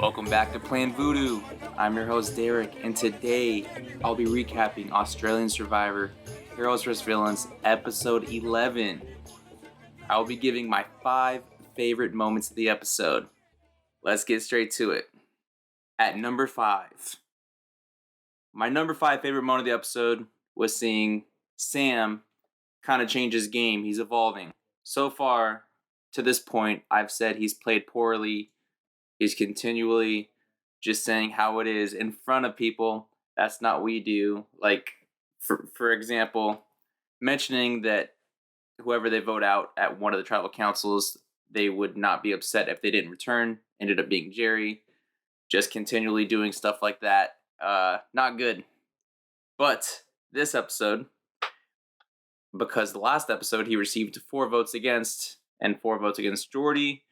Welcome back to Playing Voodoo. I'm your host Derek, and today I'll be recapping Australian Survivor Heroes vs. Villains episode 11. I'll be giving my 5 favorite moments of the episode. Let's get straight to it. At number 5. My number 5 favorite moment of the episode was seeing Sam kind of change his game. He's evolving. So far, to this point, I've said he's played poorly. He's continually just saying how it is in front of people. That's not what we do. Like, for example, mentioning that whoever they vote out at one of the tribal councils, they would not be upset if they didn't return. Ended up being Jerry. Just continually doing stuff like that. Not good. But this episode, because the last episode he received 4 votes against and 4 votes against Jordy,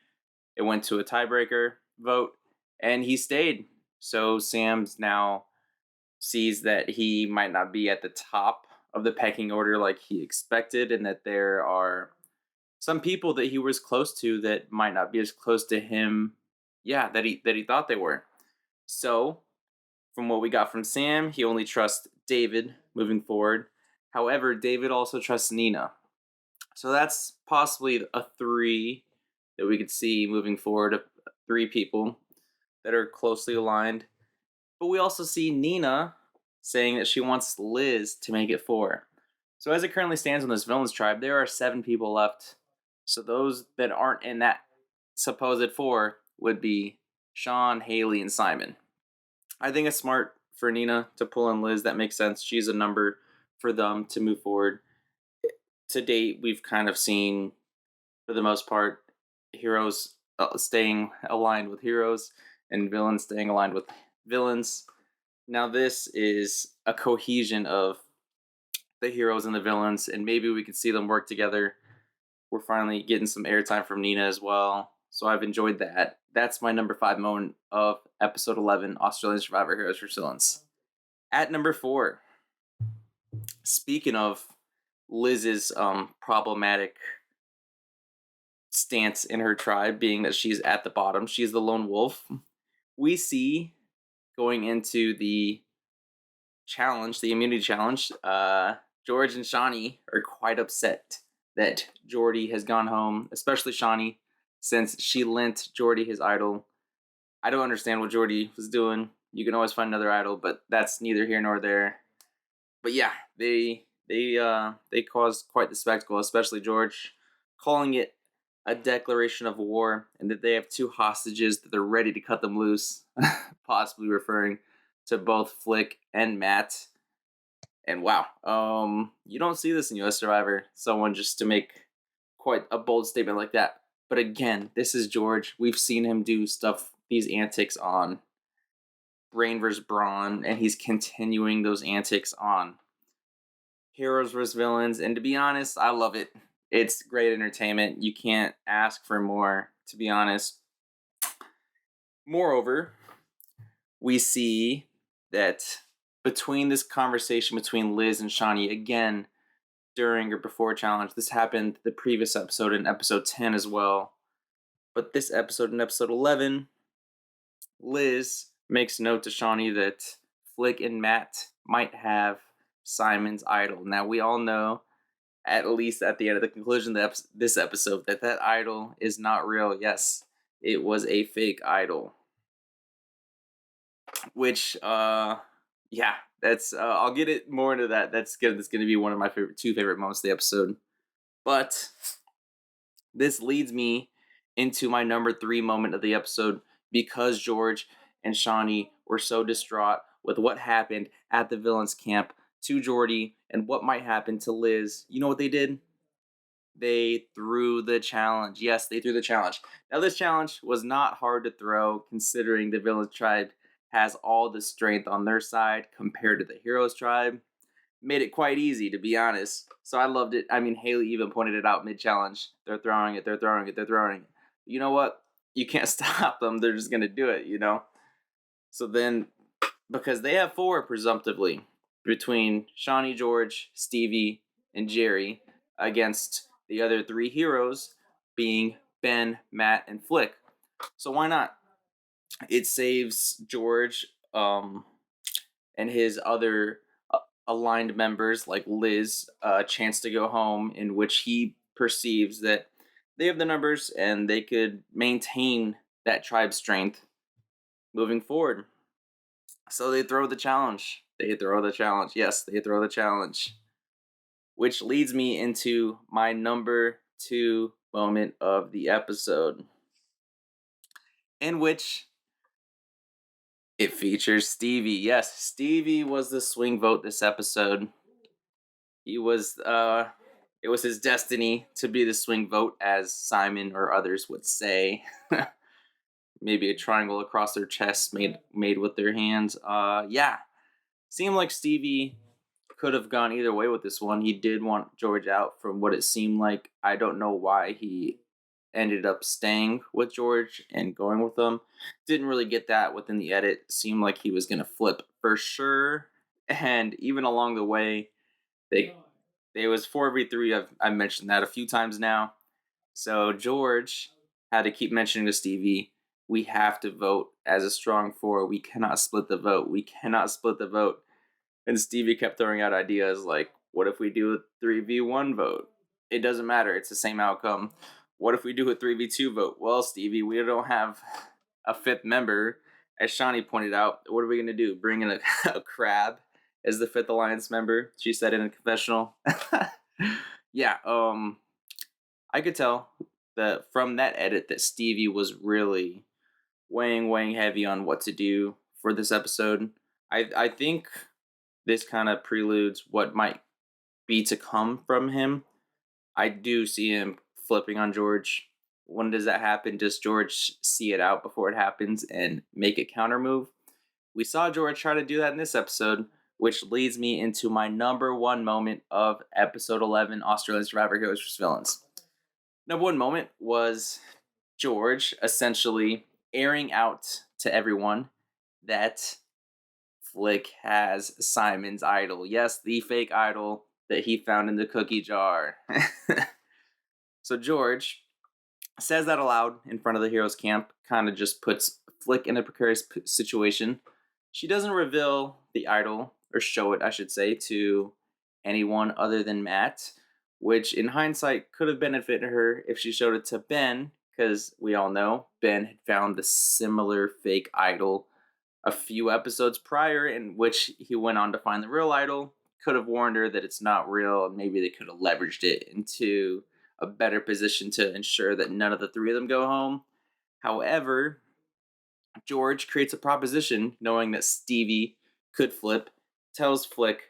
it went to a tiebreaker vote, and he stayed. So Sam's now sees that he might not be at the top of the pecking order like he expected, and that there are some people that he was close to that might not be as close to him, that he thought they were. So, from what we got from Sam, he only trusts David moving forward. However, David also trusts Nina. So that's possibly a 3 that we could see moving forward, 3 people that are closely aligned. But we also see Nina saying that she wants Liz to make it 4. So as it currently stands on this villains tribe, there are 7 people left. So those that aren't in that supposed 4 would be Sean, Haley, and Simon. I think it's smart for Nina to pull in Liz. That makes sense. She's a number for them to move forward. To date, we've kind of seen, for the most part, heroes staying aligned with heroes and villains staying aligned with villains. Now this is a cohesion of the heroes and the villains, and maybe we could see them work together. We're finally getting some airtime from Nina as well, so I've enjoyed that. That's my number 5 moment of episode 11, Australian Survivor Heroes vs. Villains. At number 4, speaking of Liz's problematic stance in her tribe, being that she's at the bottom, she's the lone wolf. We see going into the challenge, the immunity challenge, George and Shani are quite upset that Jordy has gone home, especially Shani, since she lent Jordy his idol. I don't understand what Jordy was doing. You can always find another idol, but that's neither here nor there. But yeah, they caused quite the spectacle, especially George, calling it a declaration of war, and that they have 2 hostages that they're ready to cut them loose, possibly referring to both Flick and Matt. And wow, you don't see this in US Survivor, someone just to make quite a bold statement like that. But again, this is George. We've seen him do stuff, these antics on Brain vs. Brawn, and he's continuing those antics on Heroes vs. Villains. And to be honest, I love it. It's great entertainment. You can't ask for more, to be honest. Moreover, we see that between this conversation between Liz and Shani, again, during or before challenge, this happened the previous episode in episode 10 as well. But this episode, in episode 11, Liz makes note to Shani that Flick and Matt might have Simon's idol. Now, we all know, at least at the end of the conclusion of this episode, that idol is not real. Yes, it was a fake idol. Which, that's I'll get it more into that. That's gonna be one of my 2 favorite moments of the episode. But this leads me into my number 3 moment of the episode, because George and Shani were so distraught with what happened at the villains camp to Jordy and what might happen to Liz. You know what they did? They threw the challenge. Yes, they threw the challenge. Now, this challenge was not hard to throw, considering the villains tribe has all the strength on their side compared to the heroes tribe. Made it quite easy, to be honest. So I loved it. I mean, Haley even pointed it out mid-challenge. They're throwing it. You know what? You can't stop them. They're just going to do it, So then, because they have 4, presumptively, between Shani, George, Stevie, and Jerry, against the other 3 heroes being Ben, Matt, and Flick. So why not? It saves George and his other aligned members like Liz a chance to go home, in which he perceives that they have the numbers and they could maintain that tribe strength moving forward. So they throw the challenge. They throw the challenge. Yes, they throw the challenge. Which leads me into my number 2 moment of the episode, in which it features Stevie. Yes, Stevie was the swing vote this episode. He was it was his destiny to be the swing vote, as Simon or others would say. Maybe a triangle across their chest made with their hands. Yeah. Seemed like Stevie could have gone either way with this one. He did want George out from what it seemed like. I don't know why he ended up staying with George and going with him. Didn't really get that within the edit. Seemed like he was going to flip for sure. And even along the way, they was 4v3. I've mentioned that a few times now. So George had to keep mentioning to Stevie, we have to vote as a strong 4. We cannot split the vote. We cannot split the vote. And Stevie kept throwing out ideas like, what if we do a 3v1 vote? It doesn't matter. It's the same outcome. What if we do a 3v2 vote? Well, Stevie, we don't have a 5th member. As Shawnee pointed out, what are we going to do? Bring in a crab as the 5th Alliance member? She said in a confessional. Yeah, I could tell that from that edit that Stevie was really weighing heavy on what to do for this episode. I think this kind of preludes what might be to come from him. I do see him flipping on George. When does that happen? Does George see it out before it happens and make a counter move? We saw George try to do that in this episode, which leads me into my number 1 moment of episode 11, Australian Survivor Heroes vs. Villains. Number 1 moment was George essentially airing out to everyone that Flick has Simon's idol. Yes, the fake idol that he found in the cookie jar. So George says that aloud in front of the heroes camp, kind of just puts Flick in a precarious situation. She doesn't reveal the idol, or show it, I should say, to anyone other than Matt, which in hindsight could have benefited her if she showed it to Ben, because we all know Ben had found the similar fake idol a few episodes prior, in which he went on to find the real idol. Could have warned her that it's not real, and maybe they could have leveraged it into a better position to ensure that none of the 3 of them go home. However, George creates a proposition knowing that Stevie could flip, tells Flick,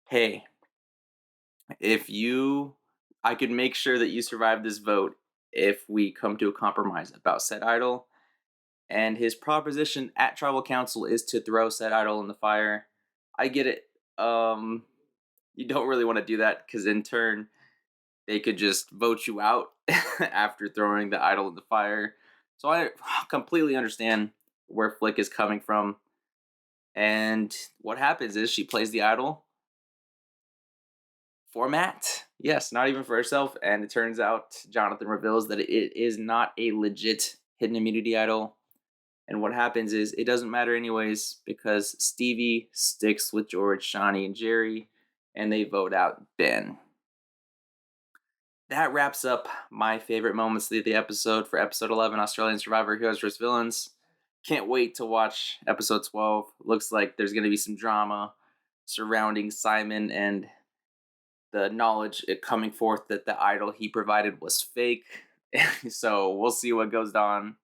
hey, I could make sure that you survive this vote if we come to a compromise about said idol. And his proposition at tribal council is to throw said idol in the fire. I get it. You don't really want to do that, because in turn, they could just vote you out after throwing the idol in the fire. So I completely understand where Flick is coming from. And what happens is she plays the idol for Matt. Yes, not even for herself. And it turns out Jonathan reveals that it is not a legit hidden immunity idol. And what happens is it doesn't matter anyways, because Stevie sticks with George, Shawnee, and Jerry, and they vote out Ben. That wraps up my favorite moments of the episode for episode 11, Australian Survivor Heroes vs. Villains. Can't wait to watch episode 12. Looks like there's going to be some drama surrounding Simon and the knowledge coming forth that the idol he provided was fake. So we'll see what goes down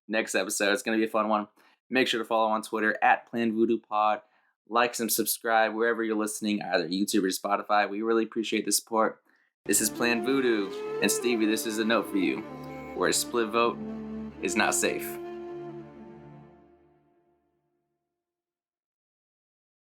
next episode. It's going to be a fun one. Make sure to follow on Twitter at PlanVoodooPod. Like and subscribe wherever you're listening, either YouTube or Spotify. We really appreciate the support. This is Plan Voodoo, and Stevie, this is a note for you, where a split vote is not safe.